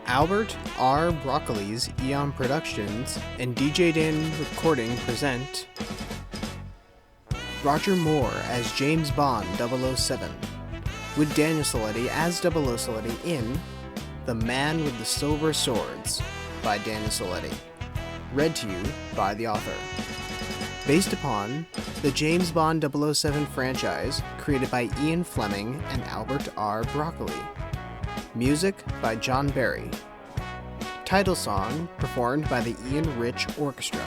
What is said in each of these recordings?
Albert R. Broccoli's Eon Productions and DJ Dan Recording present Roger Moore as James Bond 007, with Daniel Siletti as 007 in The Man with the Silver Swords by Daniel Siletti. Read to you by the author. Based upon the James Bond 007 franchise created by Ian Fleming and Albert R. Broccoli. Music by John Barry. Title song performed by the Ian Rich Orchestra.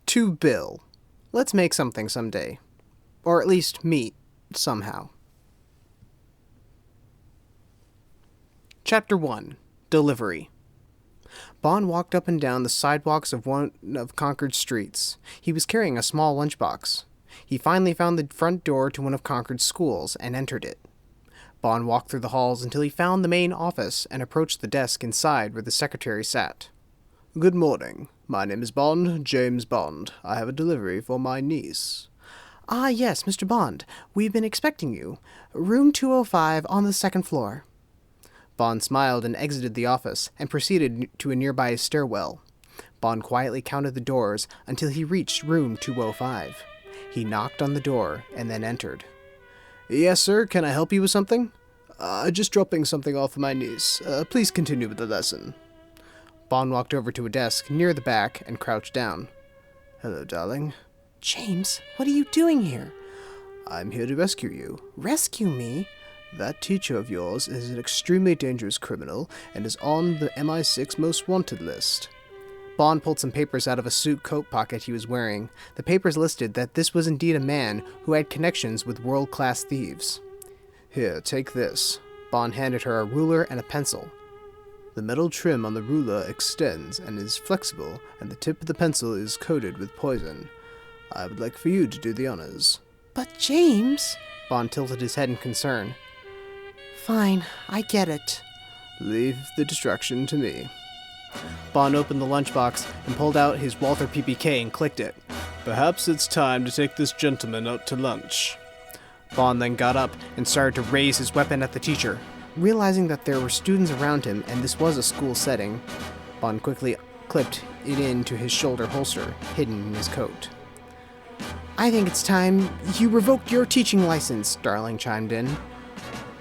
To Bill. Let's make something someday. Or at least meet, somehow. Chapter 1. Delivery. Bond walked up and down the sidewalks of one of Concord's streets. He was carrying a small lunchbox. He finally found the front door to one of Concord's schools and entered it. Bond walked through the halls until he found the main office and approached the desk inside where the secretary sat. "Good morning. My name is Bond, James Bond. I have a delivery for my niece." "Ah, yes, Mr. Bond. We've been expecting you. Room 205 on the second floor." Bond smiled and exited the office and proceeded to a nearby stairwell. Bond quietly counted the doors until he reached room 205. He knocked on the door and then entered. "Yes, sir. Can I help you with something?" Just dropping something off for my niece. Please continue with the lesson." Bond walked over to a desk near the back and crouched down. "Hello, darling." "James, what are you doing here?" "I'm here to rescue you." "Rescue me?" "That teacher of yours is an extremely dangerous criminal and is on the MI6 most wanted list." Bond pulled some papers out of a suit coat pocket he was wearing. The papers listed that this was indeed a man who had connections with world-class thieves. "Here, take this." Bond handed her a ruler and a pencil. "The metal trim on the ruler extends and is flexible, and the tip of the pencil is coated with poison. I would like for you to do the honors." "But James..." Bond tilted his head in concern. "Fine, I get it." "Leave the distraction to me." Bond opened the lunchbox and pulled out his Walther PPK and clicked it. "Perhaps it's time to take this gentleman out to lunch." Bond then got up and started to raise his weapon at the teacher. Realizing that there were students around him and this was a school setting, Bond quickly clipped it into his shoulder holster, hidden in his coat. "I think it's time you revoked your teaching license," Darling chimed in.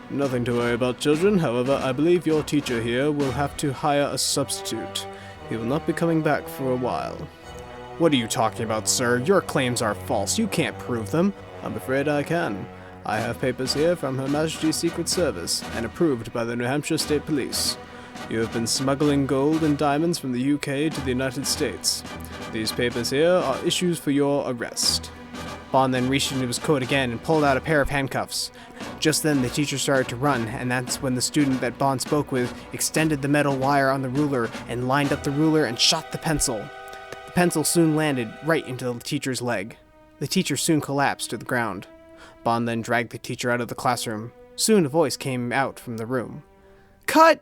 "Nothing to worry about, children. However, I believe your teacher here will have to hire a substitute. He will not be coming back for a while." "What are you talking about, sir? Your claims are false. You can't prove them." "I'm afraid I can. I have papers here from Her Majesty's Secret Service and approved by the New Hampshire State Police. You have been smuggling gold and diamonds from the UK to the United States. These papers here are issues for your arrest." Bond then reached into his coat again and pulled out a pair of handcuffs. Just then the teacher started to run, and that's when the student that Bond spoke with extended the metal wire on the ruler and lined up the ruler and shot the pencil. The pencil soon landed right into the teacher's leg. The teacher soon collapsed to the ground. Bond then dragged the teacher out of the classroom. Soon a voice came out from the room. "Cut!"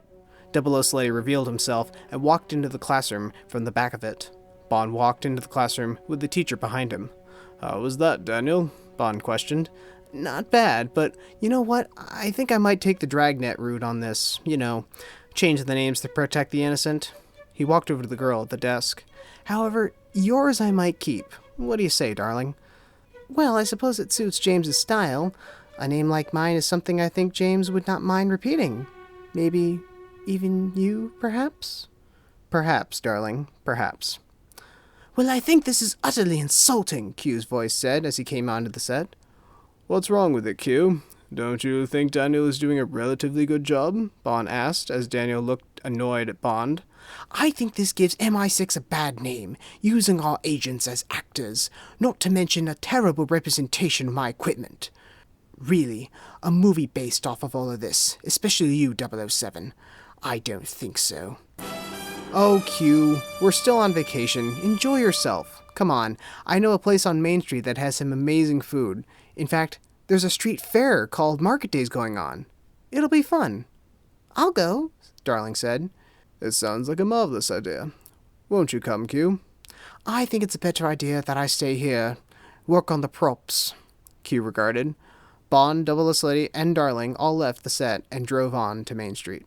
007 revealed himself and walked into the classroom from the back of it. Bond walked into the classroom with the teacher behind him. "How was that, Daniel?" Bond questioned. "Not bad, but you know what? I think I might take the dragnet route on this. Change the names to protect the innocent." He walked over to the girl at the desk. "However, yours I might keep. What do you say, darling?" "Well, I suppose it suits James's style. A name like mine is something I think James would not mind repeating. Maybe even you, perhaps?" "Perhaps, darling, perhaps." "Well, I think this is utterly insulting," Q's voice said as he came onto the set. "What's wrong with it, Q? Don't you think Daniel is doing a relatively good job?" Bond asked as Daniel looked annoyed at Bond. "I think this gives MI6 a bad name, using our agents as actors, not to mention a terrible representation of my equipment. Really, a movie based off of all of this, especially you, 007. I don't think so." "Oh, Q, we're still on vacation. Enjoy yourself. Come on, I know a place on Main Street that has some amazing food. In fact, there's a street fair called Market Days going on. It'll be fun. I'll go, Darling said. It sounds like a marvelous idea. Won't you come, Q? I think it's a better idea that I stay here. Work on the props. Q regarded. Bond, Double Siletti, and Darling all left the set and drove on to Main Street.